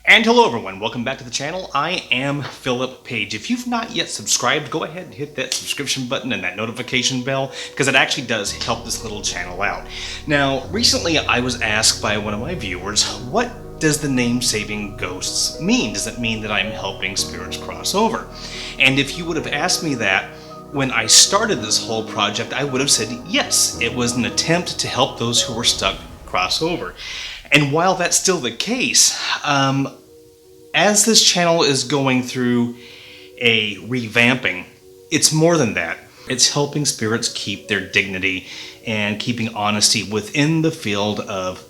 And hello everyone, welcome back to the channel. I am Philip Page. If you've not yet subscribed, go ahead and hit that subscription button and that notification bell, because it actually does help this little channel out. Now, recently I was asked by one of my viewers, what does the name Saving Ghosts mean? Does it mean that I'm helping spirits cross over? And if you would have asked me that when I started this whole project, I would have said yes, it was an attempt to help those who were stuck cross over. And while that's still the case, as this channel is going through a revamping, it's more than that. It's helping spirits keep their dignity and keeping honesty within the field of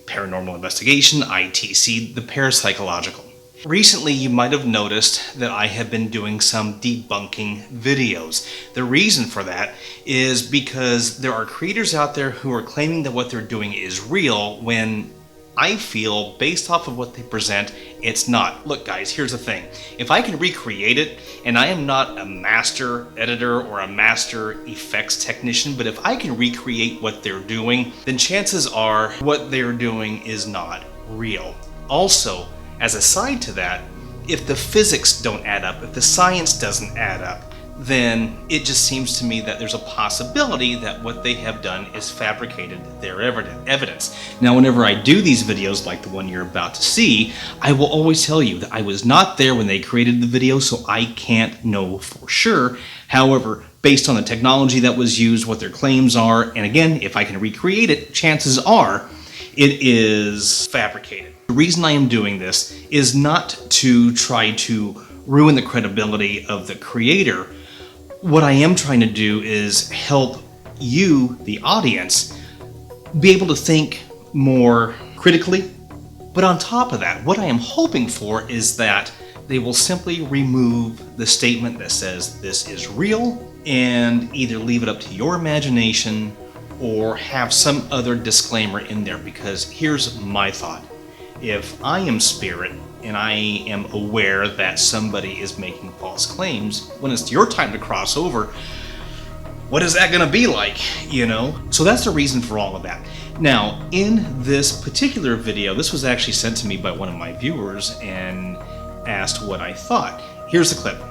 paranormal investigation, ITC, the parapsychological. Recently, you might have noticed that I have been doing some debunking videos. The reason for that is because there are creators out there who are claiming that what they're doing is real when I feel, based off of what they present, it's not. Look guys, here's the thing. If I can recreate it, and I am not a master editor or a master effects technician, but if I can recreate what they're doing, then chances are what they're doing is not real. Also, as a side to that, if the physics don't add up, if the science doesn't add up, then it just seems to me that there's a possibility that what they have done is fabricated their evidence. Now, whenever I do these videos like the one you're about to see, I will always tell you that I was not there when they created the video, so I can't know for sure. However, based on the technology that was used, what their claims are, and again, if I can recreate it, chances are it is fabricated. The reason I am doing this is not to try to ruin the credibility of the creator. What I am trying to do is help you, the audience, be able to think more critically. But on top of that, what I am hoping for is that they will simply remove the statement that says this is real and either leave it up to your imagination or have some other disclaimer in there, because here's my thought. If I am spirit and I am aware that somebody is making false claims, when it's your time to cross over, what is that going to be like, you know? So that's the reason for all of that. Now, in this particular video, this was actually sent to me by one of my viewers and asked what I thought. Here's the clip.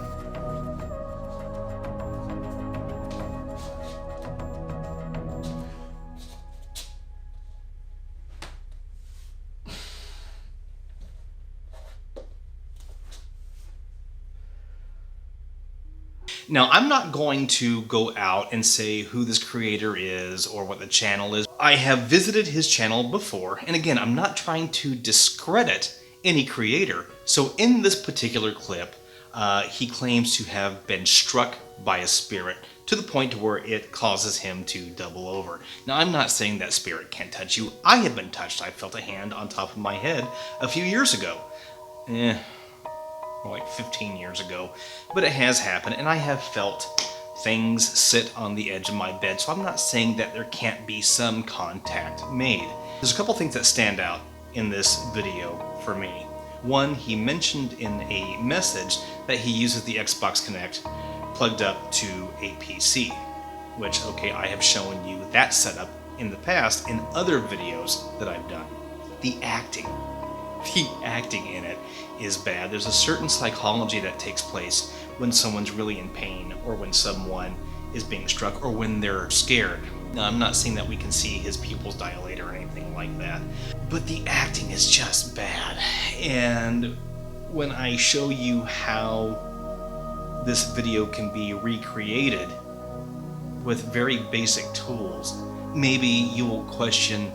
Now, I'm not going to go out and say who this creator is or what the channel is. I have visited his channel before, and again, I'm not trying to discredit any creator. So in this particular clip, he claims to have been struck by a spirit to the point where it causes him to double over. Now, I'm not saying that spirit can't touch you. I have been touched. I felt a hand on top of my head a few years ago. Like 15 years ago, but it has happened, and I have felt things sit on the edge of my bed, so I'm not saying that there can't be some contact made. There's a couple things that stand out in this video for me. One, he mentioned in a message that he uses the Xbox Connect plugged up to a PC, which, okay, I have shown you that setup in the past in other videos that I've done. The acting in it is bad. There's a certain psychology that takes place when someone's really in pain, or when someone is being struck, or when they're scared. Now, I'm not saying that we can see his pupils dilate or anything like that, but the acting is just bad. And when I show you how this video can be recreated with very basic tools, maybe you will question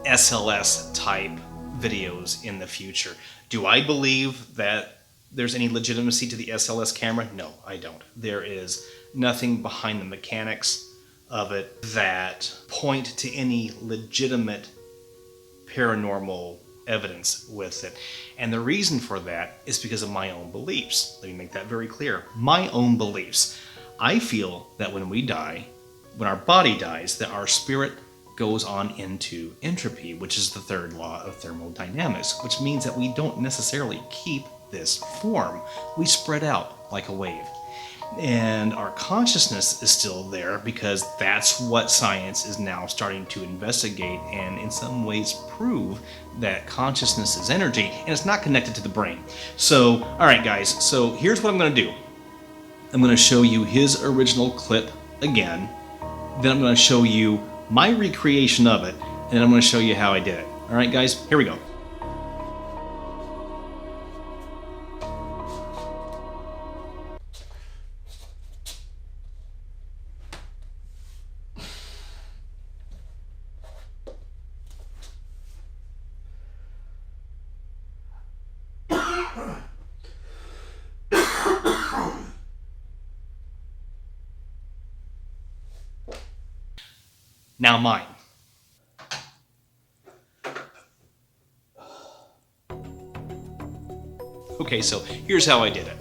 SLS type videos in the future. Do I believe that there's any legitimacy to the SLS camera? No, I don't. There is nothing behind the mechanics of it that point to any legitimate paranormal evidence with it. And the reason for that is because of my own beliefs. Let me make that very clear. My own beliefs. I feel that when we die, when our body dies, that our spirit goes on into entropy, which is the third law of thermodynamics, which means that we don't necessarily keep this form. We spread out like a wave. And our consciousness is still there because that's what science is now starting to investigate and in some ways prove that consciousness is energy and it's not connected to the brain. So, all right guys, so here's what I'm going to do. I'm going to show you his original clip again, then I'm going to show you my recreation of it, and then I'm going to show you how I did it. All right guys, here we go. Now mine. Okay, so here's how I did it.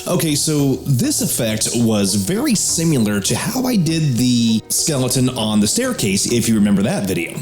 Okay, so this effect was very similar to how I did the skeleton on the staircase, if you remember that video.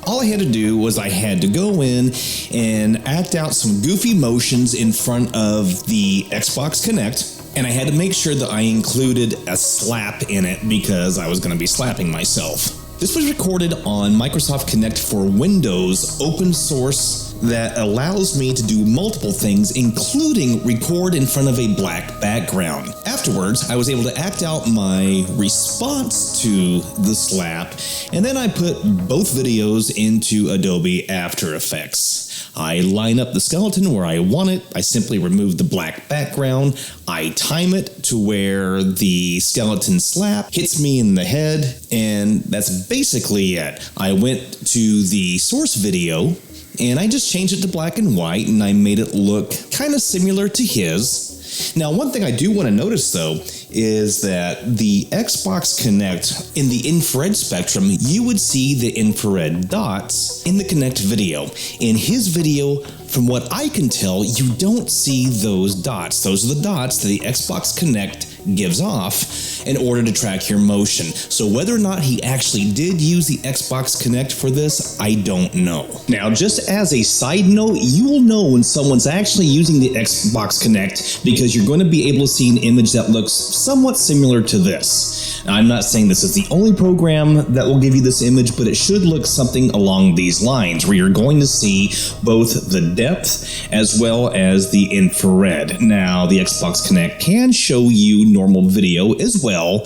All I had to do was I had to go in and act out some goofy motions in front of the Xbox Kinect, and I had to make sure that I included a slap in it because I was going to be slapping myself. This was recorded on Microsoft Kinect for Windows, open source, that allows me to do multiple things, including record in front of a black background. Afterwards, I was able to act out my response to the slap, and then I put both videos into Adobe After Effects. I line up the skeleton where I want it, I simply remove the black background, I time it to where the skeleton slap hits me in the head, and that's basically it. I went to the source video, and I just changed it to black and white, and I made it look kind of similar to his. Now, one thing I do want to notice, though, is that the Xbox Kinect, in the infrared spectrum, you would see the infrared dots in the Kinect video. In his video, from what I can tell, you don't see those dots. Those are the dots that the Xbox Kinect gives off in order to track your motion. So whether or not he actually did use the Xbox Kinect for this, I don't know. Now, just as a side note, you will know when someone's actually using the Xbox Kinect because you're going to be able to see an image that looks somewhat similar to this. Now, I'm not saying this is the only program that will give you this image, but it should look something along these lines, where you're going to see both the depth as well as the infrared. Now, the Xbox Kinect can show you normal video as well,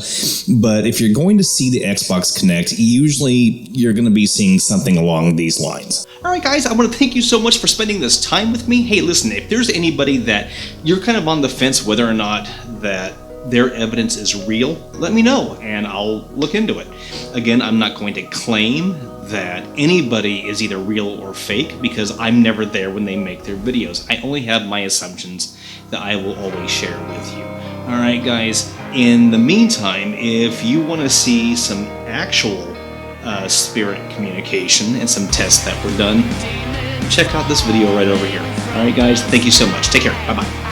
but if you're going to see the Xbox Kinect, usually you're going to be seeing something along these lines. Alright guys, I want to thank you so much for spending this time with me. Hey listen, if there's anybody that you're kind of on the fence whether or not that their evidence is real, let me know and I'll look into it. Again, I'm not going to claim that anybody is either real or fake because I'm never there when they make their videos. I only have my assumptions that I will always share with you. Alright guys, in the meantime, if you want to see some actual spirit communication and some tests that were done, check out this video right over here. Alright guys, thank you so much. Take care. Bye-bye.